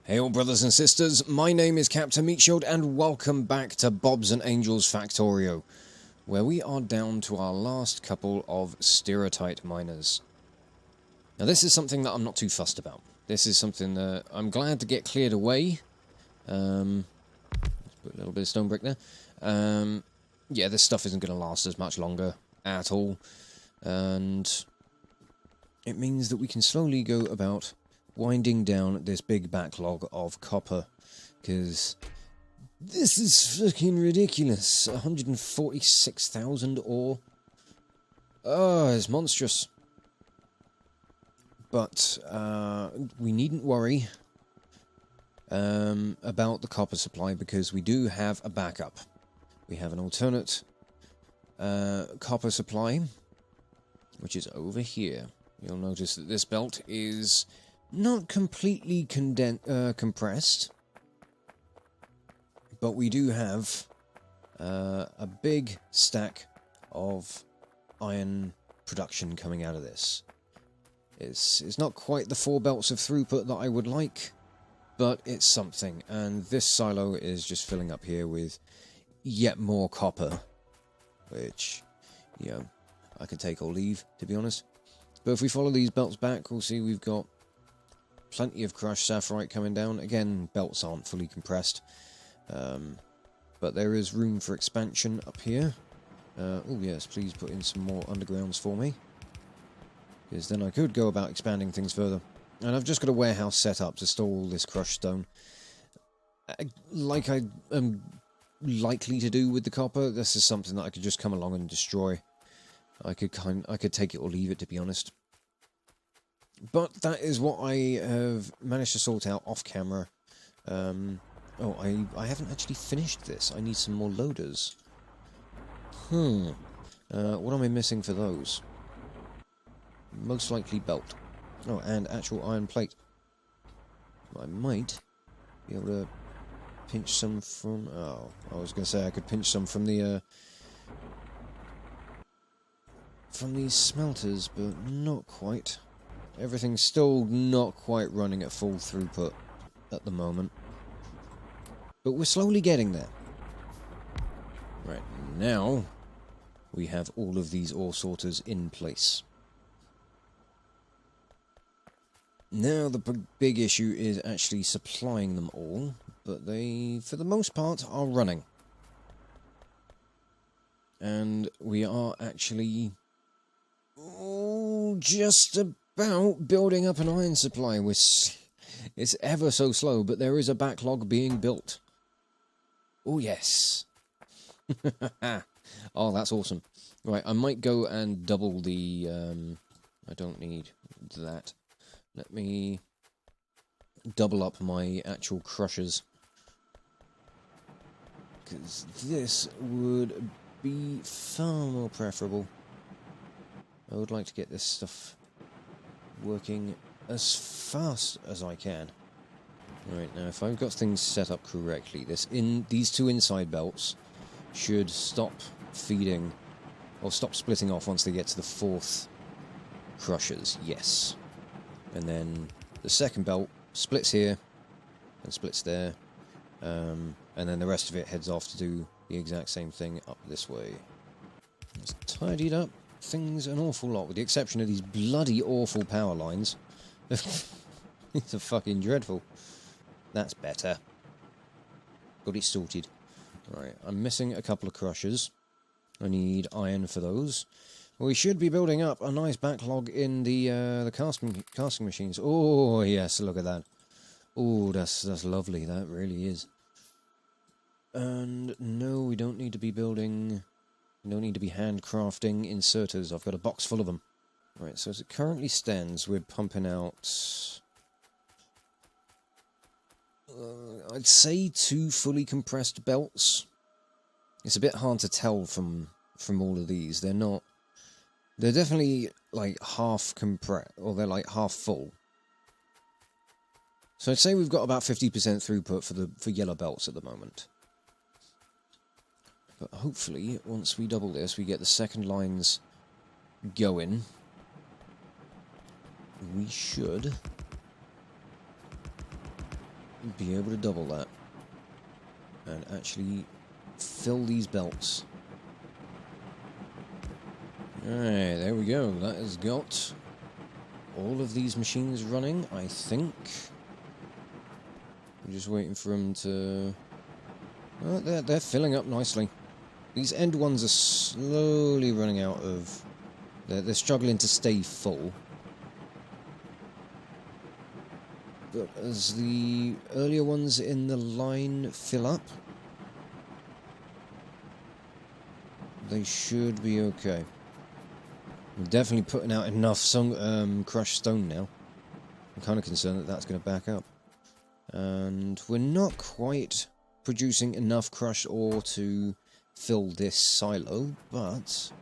Hey all brothers and sisters, my name is Captain Meatshield and welcome back to Bobs and Angels Factorio, where we are down to our last couple of stereotype miners. Now this is something that I'm not too fussed about. This is something that I'm glad to get cleared away. Let's put a little bit of stone brick there. Yeah, this stuff isn't going to last as much longer at all, and it means that we can slowly go about winding down this big backlog of copper, because this is fucking ridiculous. 146,000 ore. Oh, it's monstrous. But we needn't worry about the copper supply, because we do have a backup. We have an alternate copper supply, which is over here. You'll notice that this belt is not completely compressed, but we do have a big stack of iron production coming out of this. It's not quite the 4 belts of throughput that I would like, but it's something, and this silo is just filling up here with yet more copper, which, you know, I could take or leave, to be honest. But if we follow these belts back, we'll see we've got plenty of crushed sapphirite coming down. Again, belts aren't fully compressed, but there is room for expansion up here. Oh yes, please put in some more undergrounds for me, because then I could go about expanding things further. And I've just got a warehouse set up to store all this crushed stone. Like I am likely to do with the copper, this is something that I could just come along and destroy. I could take it or leave it, to be honest. But that is what I have managed to sort out off camera. Oh, I haven't actually finished this. I need some more loaders. What am I missing for those? Most likely belt. Oh, and actual iron plate. I might be able to pinch some from... Oh, I was going to say I could pinch some from the... from these smelters, but not quite. Everything's still not quite running at full throughput at the moment. But we're slowly getting there. Right, now we have all of these ore sorters in place. Now the big issue is actually supplying them all, but they, for the most part, are running. And we are actually just about building up an iron supply. It's ever so slow, but there is a backlog being built. Oh yes. Oh, that's awesome. Right, I might go and double the... I don't need that. Let me double up my actual crushers, because this would be far more preferable. I would like to get this stuff working as fast as I can. Right, now if I've got things set up correctly, these 2 inside belts should stop feeding, or stop splitting off once they get to the 4th crushers, yes. And then the second belt splits here and splits there, and then the rest of it heads off to do the exact same thing up this way. It's tidied up things an awful lot, with the exception of these bloody awful power lines. These are fucking dreadful. That's better. Got it sorted. Right, I'm missing a couple of crushers. I need iron for those. We should be building up a nice backlog in the casting machines. Oh yes, look at that. Oh, that's lovely. That really is. And no, we don't need to be building. We don't need to be handcrafting inserters. I've got a box full of them. Right, so as it currently stands, we're pumping out... I'd say 2 fully compressed belts. It's a bit hard to tell from all of these. They're not... They're definitely like half compressed, or they're like half full. So I'd say we've got about 50% throughput for yellow belts at the moment. But hopefully, once we double this, we get the second lines going. We should be able to double that and actually fill these belts. Alright, there we go. That has got all of these machines running, I think. I'm just waiting for them to... Well, they're filling up nicely. These end ones are slowly running out of... They're struggling to stay full. But as the earlier ones in the line fill up, they should be okay. I'm definitely putting out enough crushed stone now. I'm kind of concerned that that's going to back up. And we're not quite producing enough crushed ore to fill this silo, but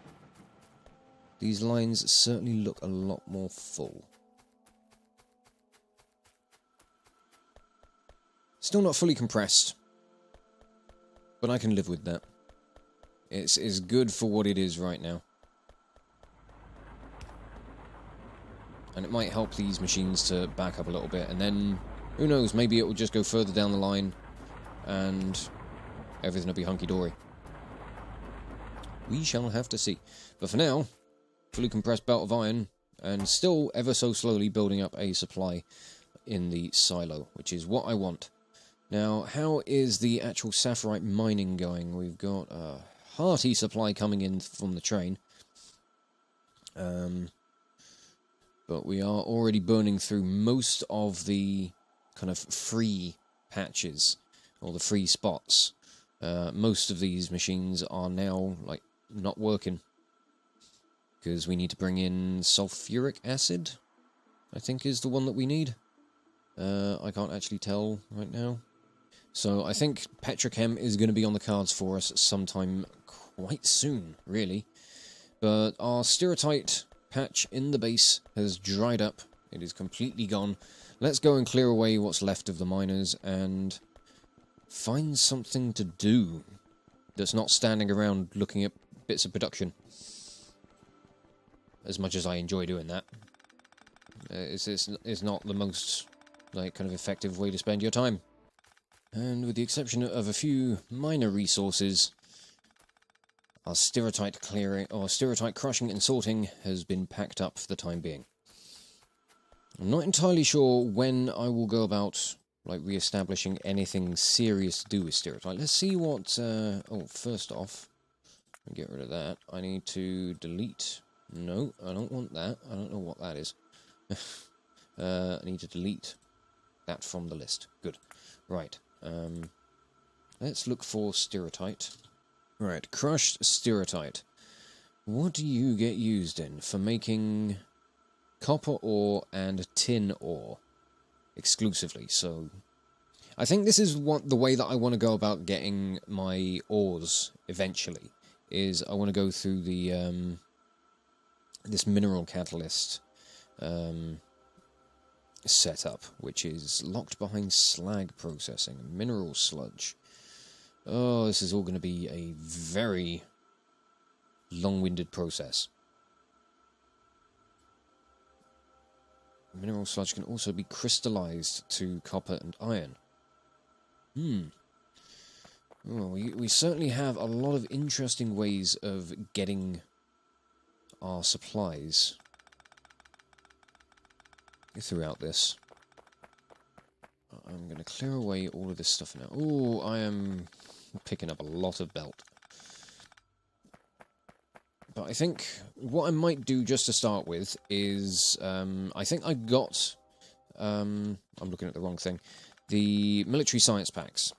these lines certainly look a lot more full. Still not fully compressed, but I can live with that. It's good for what it is right now. And it might help these machines to back up a little bit, and then, who knows, maybe it will just go further down the line, and everything will be hunky-dory. We shall have to see. But for now, fully compressed belt of iron, and still ever so slowly building up a supply in the silo, which is what I want. Now, how is the actual sapphirite mining going? We've got a hearty supply coming in from the train. But we are already burning through most of the kind of free patches, or the free spots. Most of these machines are now, like, not working. Because we need to bring in sulfuric acid, I think is the one that we need. I can't actually tell right now. So I think petrochem is going to be on the cards for us sometime quite soon, really. But our stirotite patch in the base has dried up. It is completely gone. Let's go and clear away what's left of the miners and find something to do that's not standing around looking at bits of production. As much as I enjoy doing that, it's not the most, like, kind of effective way to spend your time. And with the exception of a few minor resources, our stirotite clearing, or stirotite crushing and sorting, has been packed up for the time being. I'm not entirely sure when I will go about, like, re-establishing anything serious to do with stirotite. Let's see what... oh, first off, get rid of that. I need to delete... No, I don't want that. I don't know what that is. I need to delete that from the list. Good. Right. Let's look for stirotite. Right, crushed stirotite. What do you get used in? For making copper ore and tin ore. Exclusively, so... I think this is the way that I want to go about getting my ores eventually. Is I want to go through the... this mineral catalyst setup, which is locked behind slag processing, mineral sludge. Oh, this is all going to be a very long-winded process. Mineral sludge can also be crystallized to copper and iron. Well, we certainly have a lot of interesting ways of getting our supplies throughout this. I'm going to clear away all of this stuff now. Oh, I am picking up a lot of belt. But I think what I might do just to start with is, I think I got, I'm looking at the wrong thing, the military science packs.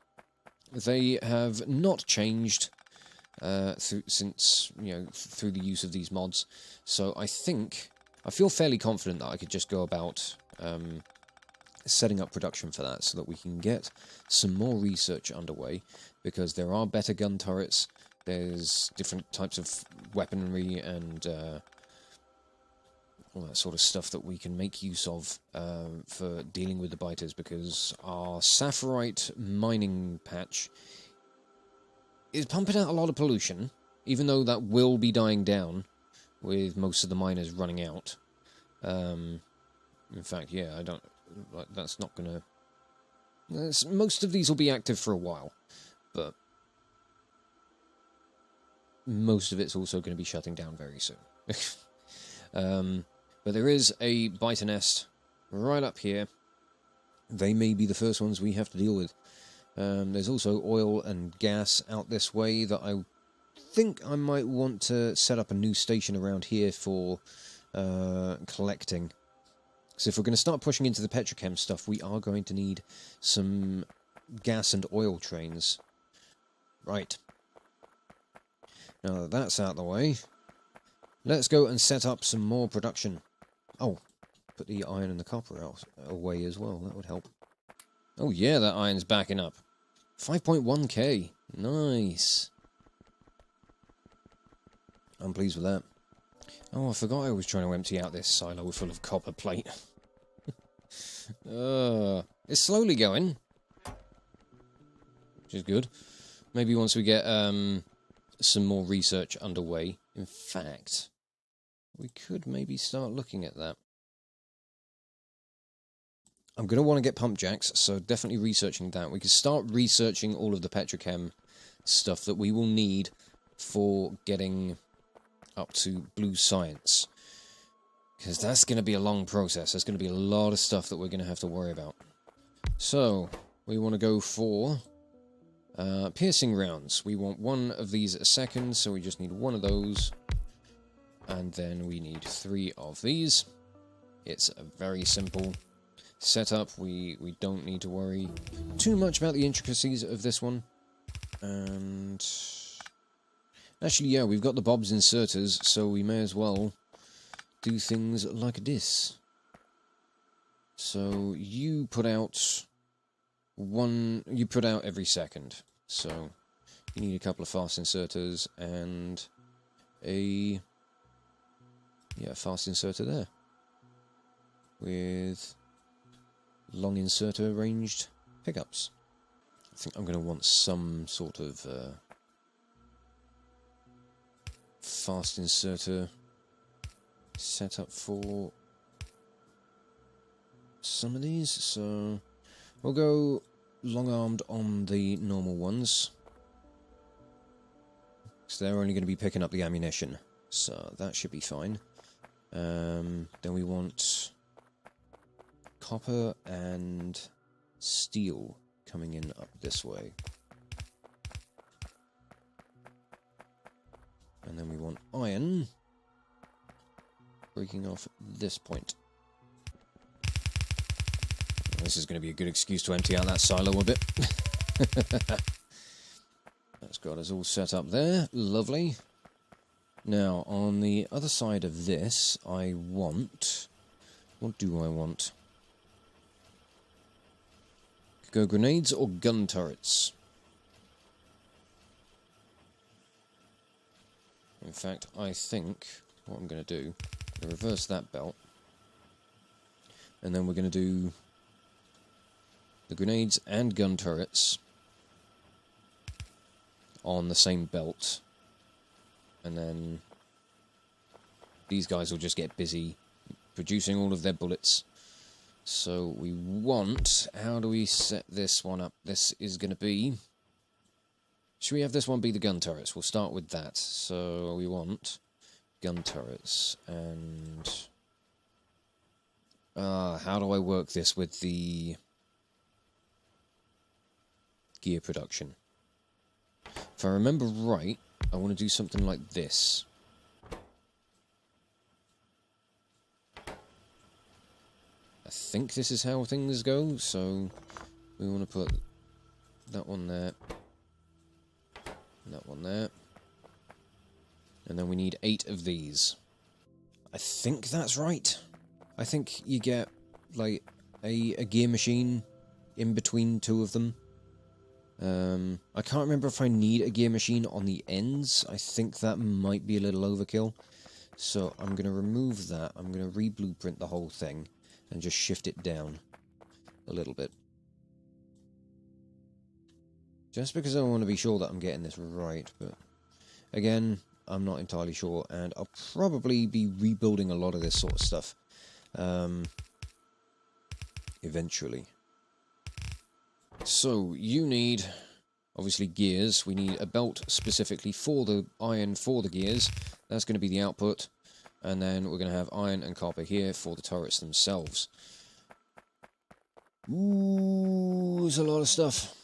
They have not changed since, you know, through the use of these mods. So I feel fairly confident that I could just go about setting up production for that so that we can get some more research underway, because there are better gun turrets, there's different types of weaponry and all that sort of stuff that we can make use of for dealing with the biters, because our sapphirite mining patch is pumping out a lot of pollution, even though that will be dying down with most of the miners running out. In fact, yeah, that's not gonna... Most of these will be active for a while, but most of it's also going to be shutting down very soon. But there is a biter nest right up here. They may be the first ones we have to deal with. There's also oil and gas out this way that I think I might want to set up a new station around here for collecting. So if we're going to start pushing into the petrochem stuff, we are going to need some gas and oil trains. Right. Now that that's out of the way, let's go and set up some more production. Oh, put the iron and the copper away as well. That would help. Oh yeah, that iron's backing up. 5.1k. Nice. I'm pleased with that. Oh, I forgot I was trying to empty out this silo full of copper plate. It's slowly going, which is good. Maybe once we get some more research underway. In fact, we could maybe start looking at that. I'm going to want to get pump jacks, so definitely researching that. We could start researching all of the petrochem stuff that we will need for getting up to blue science. Because that's going to be a long process. There's going to be a lot of stuff that we're going to have to worry about. So, we want to go for piercing rounds. We want one of these a second, so we just need one of those. And then we need 3 of these. It's a very simple setup. We don't need to worry too much about the intricacies of this one. And actually, yeah, we've got the Bob's inserters, so we may as well do things like this. So you put out every second. So you need a couple of fast inserters and a fast inserter there with long inserter ranged pickups. I think I'm going to want some sort of fast inserter set up for some of these, so we'll go long-armed on the normal ones, so they're only going to be picking up the ammunition, so that should be fine. Then we want copper and steel coming in up this way. And then we want iron breaking off this point. This is going to be a good excuse to empty out that silo a bit. That's got us all set up there. Lovely. Now, on the other side of this, I want... What do I want? Could go grenades or gun turrets. In fact, I think what I'm going to do, I'm going to reverse that belt, and then we're going to do the grenades and gun turrets on the same belt, and then these guys will just get busy producing all of their bullets. So we want, how do we set this one up? This is going to be, should we have this one be the gun turrets? We'll start with that. So we want gun turrets, and how do I work this with the gear production? If I remember right, I want to do something like this. I think this is how things go, so we want to put that one there, and that one there, and then we need 8 of these. I think that's right. I think you get, like, a gear machine in between 2 of them. I can't remember if I need a gear machine on the ends. I think that might be a little overkill. So I'm going to remove that. I'm going to re-blueprint the whole thing and just shift it down a little bit. Just because I want to be sure that I'm getting this right, but again, I'm not entirely sure, and I'll probably be rebuilding a lot of this sort of stuff eventually. So, you need, obviously, gears. We need a belt specifically for the iron for the gears. That's going to be the output. And then we're going to have iron and copper here for the turrets themselves. Ooh, there's a lot of stuff.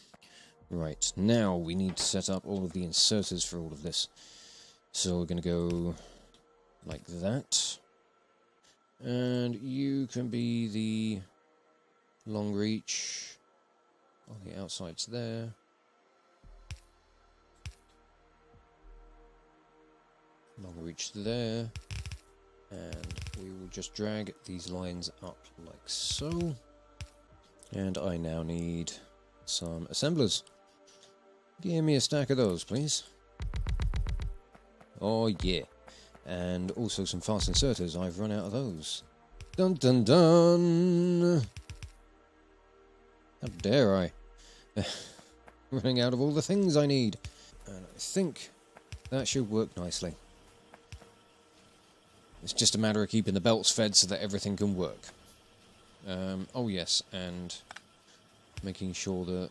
Right, now we need to set up all of the inserters for all of this. So we're going to go like that. And you can be the long reach on the outsides there. Long reach there. And we will just drag these lines up like so. And I now need some assemblers. Give me a stack of those, please. Oh, yeah. And also some fast inserters. I've run out of those. Dun dun dun! How dare I? Running out of all the things I need. And I think that should work nicely. It's just a matter of keeping the belts fed so that everything can work. Oh yes, and making sure that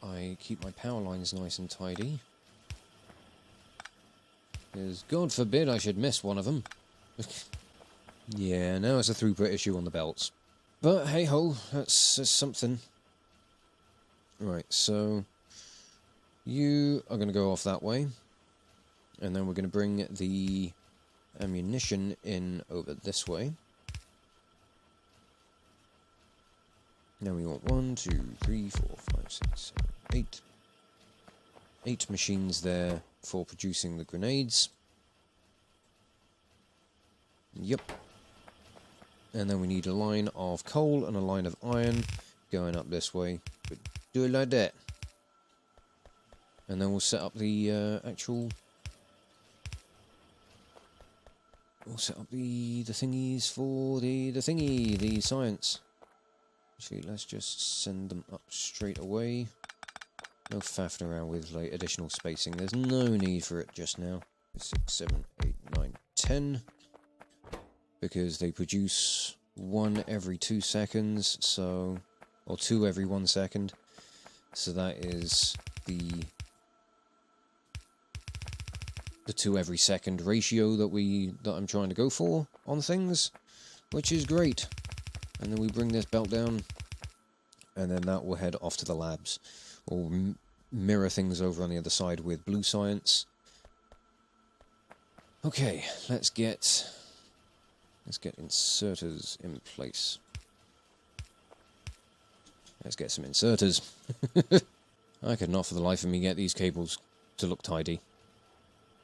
I keep my power lines nice and tidy. Because God forbid I should miss one of them. Yeah, now it's a throughput issue on the belts. But hey ho, that's something. Right, so you are going to go off that way. And then we're going to bring the ammunition in over this way. Now we want 1, 2, 3, 4, 5, 6, 7, 8. 8 machines there for producing the grenades. Yep. And then we need a line of coal and a line of iron going up this way. But do it like that. And then we'll set up the actual... We'll set up the thingies for the science. Actually, let's just send them up straight away. No faffing around with like additional spacing. There's no need for it just now. 6, 7, 8, 9, 10. Because they produce 1 every 2 seconds, so... Or 2 every 1 second. So that is the 2 every second ratio that I'm trying to go for on things. Which is great. And then we bring this belt down, and then that will head off to the labs. Or mirror things over on the other side with blue science. Okay, let's get inserters in place. Let's get some inserters. I could not for the life of me get these cables to look tidy.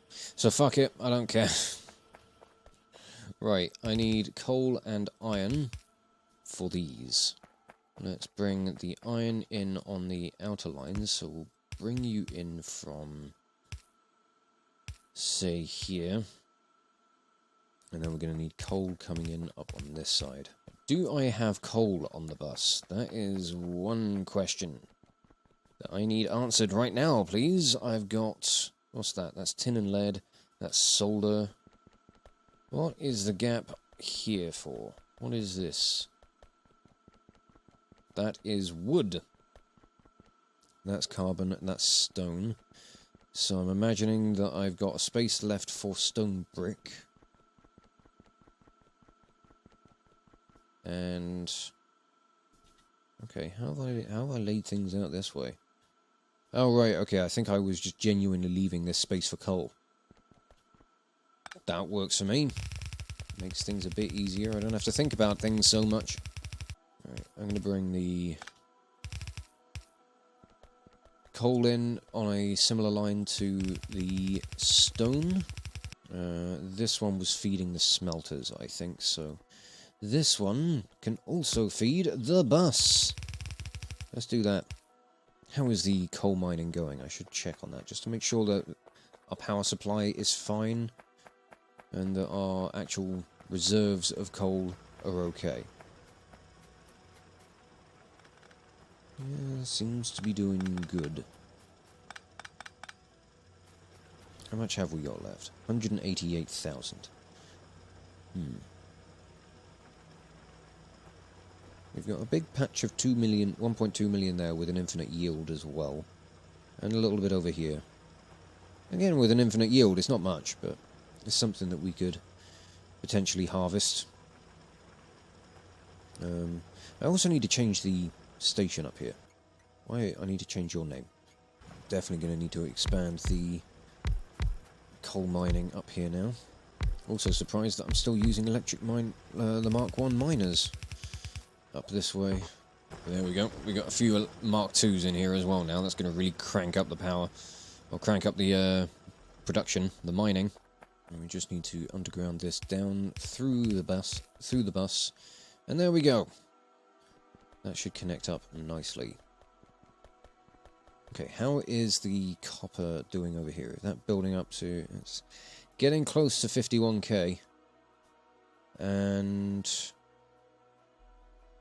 So fuck it, I don't care. Right, I need coal and iron for these. Let's bring the iron in on the outer lines, so we'll bring you in from, say, here. And then we're going to need coal coming in up on this side. Do I have coal on the bus? That is one question that I need answered right now, please. I've got... What's that? That's tin and lead. That's solder. What is the gap here for? What is this? That is wood. That's carbon, that's stone. So I'm imagining that I've got a space left for stone brick. And... Okay, how have I laid things out this way? Oh, right, okay, I think I was just genuinely leaving this space for coal. That works for me. Makes things a bit easier. I don't have to think about things so much. Right, I'm going to bring the coal in on a similar line to the stone. This one was feeding the smelters, I think, so this one can also feed the bus. Let's do that. How is the coal mining going? I should check on that, just to make sure that our power supply is fine and that our actual reserves of coal are okay. Yeah, seems to be doing good. How much have we got left? 188,000. We've got a big patch of 2 million, 1.2 million there with an infinite yield as well. And a little bit over here. Again, with an infinite yield, it's not much, but it's something that we could potentially harvest. I also need to change the station up here. Why? I need to change your name. Definitely going to need to expand the coal mining up here now. Also surprised that I'm still using electric mine, the Mark 1 miners up this way. There we go. We got a few Mark 2s in here as well now. That's going to really crank up the power, or crank up the production, the mining. And we just need to underground this down through the bus, and there we go. That should connect up nicely. Okay, how is the copper doing over here? Is that building up to... It's getting close to 51k. And...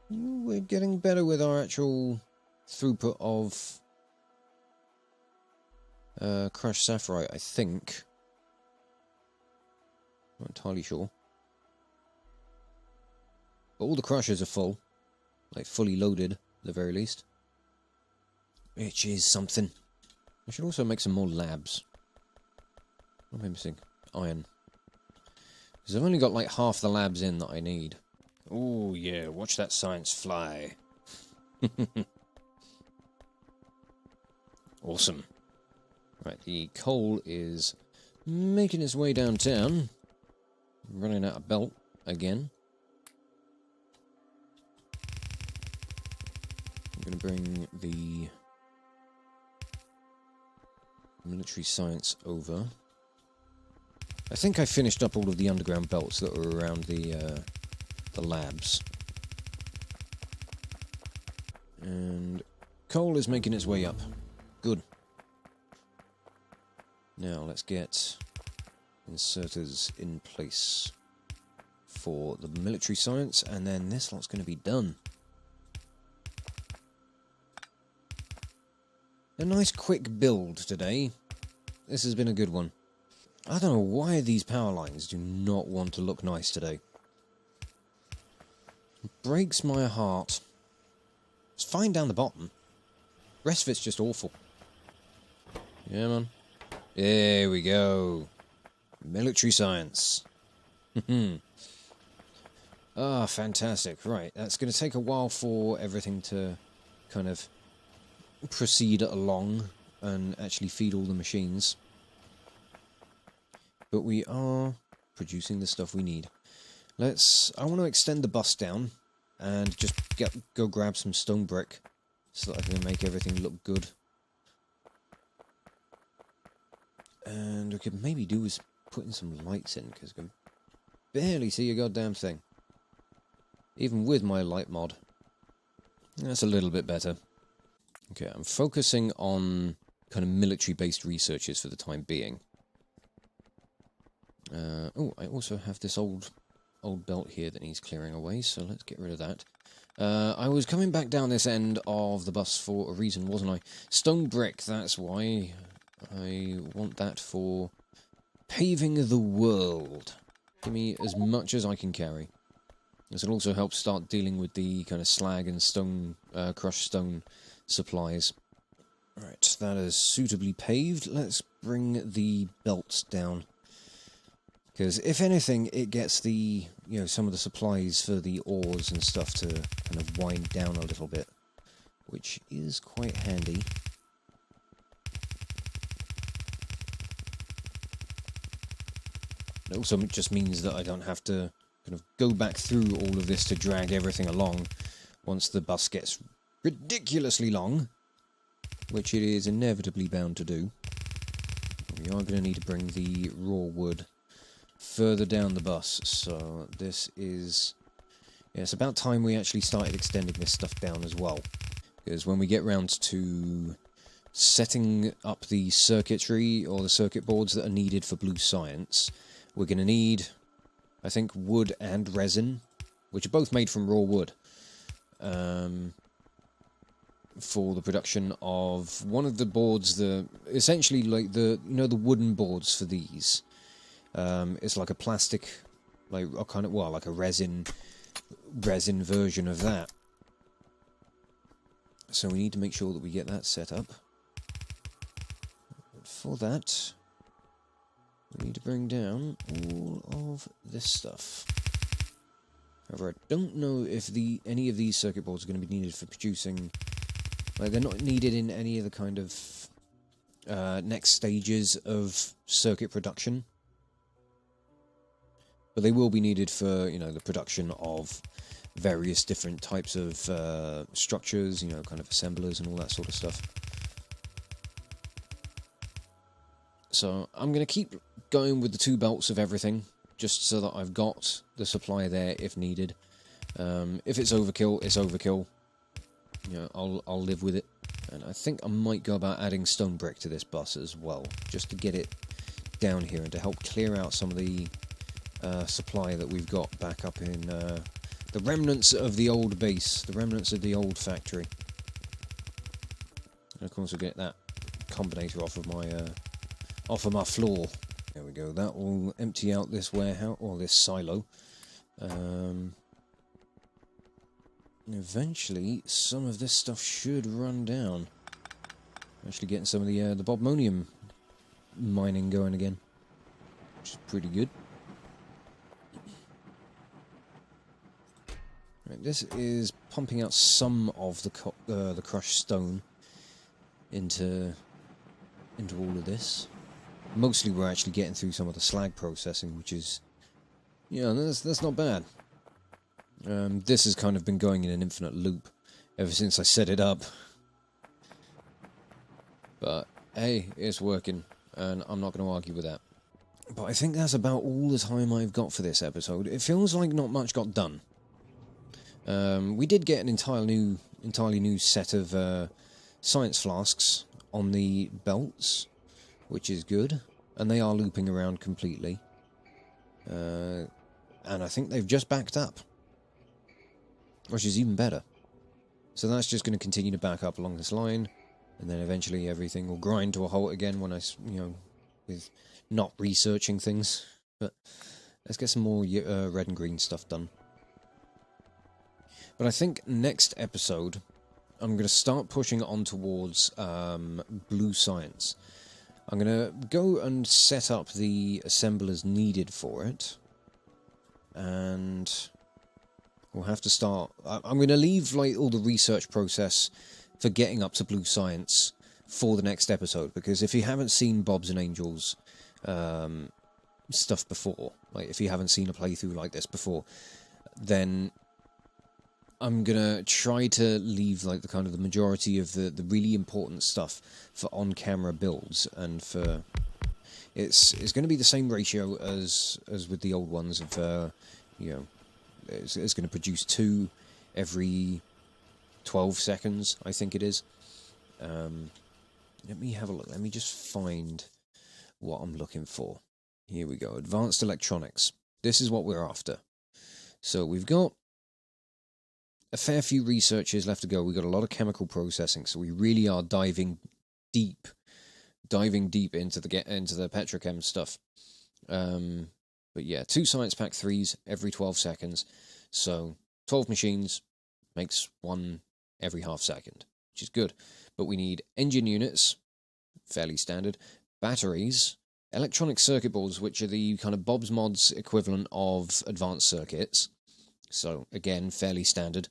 we're getting better with our actual throughput of crushed sapphirite, I think. Not entirely sure. But all the crushers are full. Like, fully loaded, at the very least. Which is something. I should also make some more labs. What am I missing? Iron. Because I've only got like half the labs in that I need. Oh yeah, watch that science fly. Awesome. Right, the coal is making its way downtown. Running out of belt again. I'm going to bring the military science over. I think I finished up all of the underground belts that were around the labs. And coal is making its way up. Good. Now let's get inserters in place for the military science, and then this lot's going to be done. A nice quick build today. This has been a good one. I don't know why these power lines do not want to look nice today. It breaks my heart. It's fine down the bottom. The rest of it's just awful. Yeah, man. There we go. Military science. Ah, fantastic. Right, that's going to take a while for everything to kind of proceed along and actually feed all the machines. But we are producing the stuff we need. I want to extend the bus down and just go grab some stone brick so that I can make everything look good. And we could maybe do is put in some lights in, because I can barely see a goddamn thing. Even with my light mod. That's a little bit better. Okay, I'm focusing on kind of military-based researches for the time being. Oh, I also have this old belt here that needs clearing away, so let's get rid of that. I was coming back down this end of the bus for a reason, wasn't I? Stone brick, that's why. I want that for paving the world. Give me as much as I can carry. This will also help start dealing with the kind of slag and stone, crushed stone supplies. Right, that is suitably paved. Let's bring the belts down. Because if anything, it gets the, some of the supplies for the ores and stuff to kind of wind down a little bit, which is quite handy. It also just means that I don't have to kind of go back through all of this to drag everything along once the bus gets ridiculously long, which it is inevitably bound to do. We are going to need to bring the raw wood further down the bus, so this is... yeah, it's about time we actually started extending this stuff down as well, because when we get round to setting up the circuitry or the circuit boards that are needed for blue science, we're going to need, I think, wood and resin, which are both made from raw wood, for the production of one of the boards, essentially like the wooden boards for these. It's like a plastic, like a resin version of that. So we need to make sure that we get that set up. But for that, we need to bring down all of this stuff. However, I don't know if any of these circuit boards are going to be needed for producing... Like, they're not needed in any of the kind of next stages of circuit production. But they will be needed for, you know, the production of various different types of structures, you know, kind of assemblers and all that sort of stuff. So I'm going to keep going with the 2 belts of everything, just so that I've got the supply there if needed. If it's overkill, it's overkill. You know, I'll live with it. And I think I might go about adding stone brick to this bus as well, just to get it down here and to help clear out some of the supply that we've got back up in the remnants of the old base, the remnants of the old factory. And of course, we'll get that combinator off of my floor. There we go. That will empty out this warehouse or this silo. Eventually, some of this stuff should run down. Actually, getting some of the bobmonium mining going again, which is pretty good. Right, this is pumping out some of the crushed stone into all of this. Mostly, we're actually getting through some of the slag processing, which is, yeah, that's not bad. This has kind of been going in an infinite loop ever since I set it up. But, hey, it's working, and I'm not going to argue with that. But I think that's about all the time I've got for this episode. It feels like not much got done. We did get an entirely new set of science flasks on the belts, which is good, and they are looping around completely. And I think they've just backed up, which is even better. So that's just going to continue to back up along this line, and then eventually everything will grind to a halt again when I, you know, with not researching things. But let's get some more red and green stuff done. But I think next episode, I'm going to start pushing on towards blue science. I'm going to go and set up the assemblers needed for it. And we'll have to start... I'm going to leave like all the research process for getting up to blue science for the next episode. Because if you haven't seen Bobs and Angels stuff before, like if you haven't seen a playthrough like this before, then I'm gonna try to leave like the kind of the majority of the really important stuff for on-camera builds, and for it's going to be the same ratio as with the old ones of you know, it's going to produce 2 every 12 seconds, I think it is. Let me have a look. Let me just find what I'm looking for. Here we go. Advanced electronics. This is what we're after. So we've got a fair few researchers left to go. We've got a lot of chemical processing, so we really are diving deep into the petrochem stuff. But yeah, 2 science pack 3s every 12 seconds. So 12 machines makes 1 every half second, which is good. But we need engine units, fairly standard, batteries, electronic circuit boards, which are the kind of Bob's Mods equivalent of advanced circuits. So, again, fairly standard.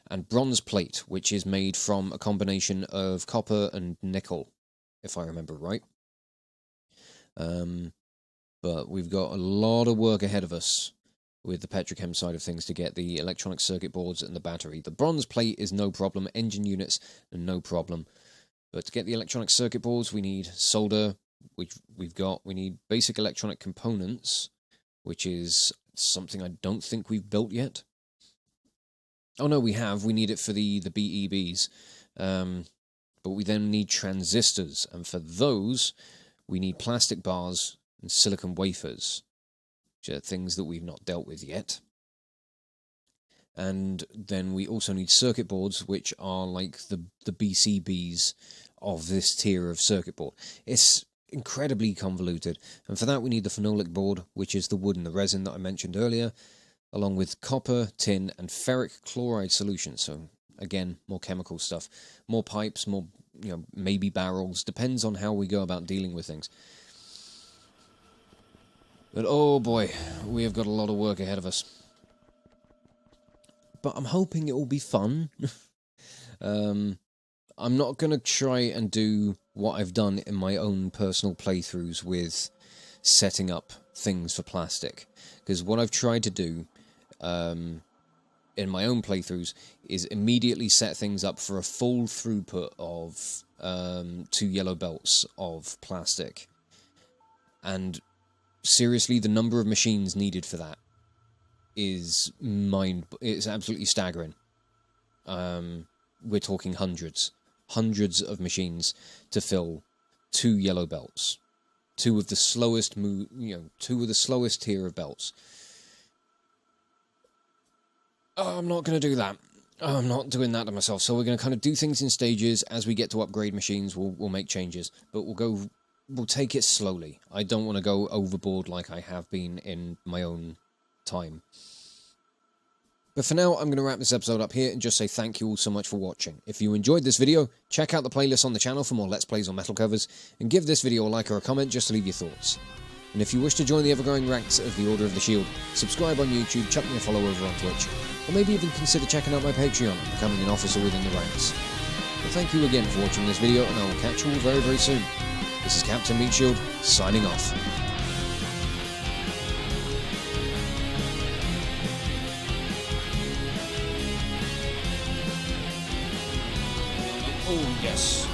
And bronze plate, which is made from a combination of copper and nickel, if I remember right. But we've got a lot of work ahead of us with the petrochem side of things to get the electronic circuit boards and the battery. The bronze plate is no problem. Engine units, no problem. But to get the electronic circuit boards, we need solder, which we need basic electronic components, which is something I don't think we've built yet. Oh no, we have. We need it for the BEBs. But we then need transistors, and for those, we need plastic bars and silicon wafers, which are things that we've not dealt with yet. And then we also need circuit boards, which are like the BCBs of this tier of circuit board. It's incredibly convoluted, and for that we need the phenolic board, which is the wood and the resin that I mentioned earlier, along with copper, tin, and ferric chloride solution. So again, more chemical stuff. More pipes, more, maybe barrels. Depends on how we go about dealing with things. But oh boy, we have got a lot of work ahead of us. But I'm hoping it will be fun. I'm not going to try and do what I've done in my own personal playthroughs with setting up things for plastic. Because what I've tried to do in my own playthroughs is immediately set things up for a full throughput of 2 yellow belts of plastic. And seriously, the number of machines needed for that is it's absolutely staggering. We're talking hundreds of machines to fill 2 yellow belts, 2 of the slowest 2 of the slowest tier of belts. Oh, I'm not going to do that. I'm not doing that to myself. So we're going to kind of do things in stages. As we get to upgrade machines, we'll make changes, but we'll take it slowly. I don't want to go overboard like I have been in my own time. But for now, I'm going to wrap this episode up here and just say thank you all so much for watching. If you enjoyed this video, check out the playlist on the channel for more Let's Plays on metal covers, and give this video a like or a comment just to leave your thoughts. And if you wish to join the ever-growing ranks of the Order of the Shield, subscribe on YouTube, chuck me a follow over on Twitch, or maybe even consider checking out my Patreon and becoming an officer within the ranks. Well, thank you again for watching this video, and I will catch you all very, very soon. This is Captain Meatshield, signing off. Oh, yes.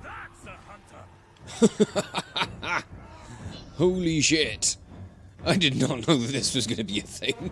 That's a hunter. Holy shit. I did not know that this was going to be a thing.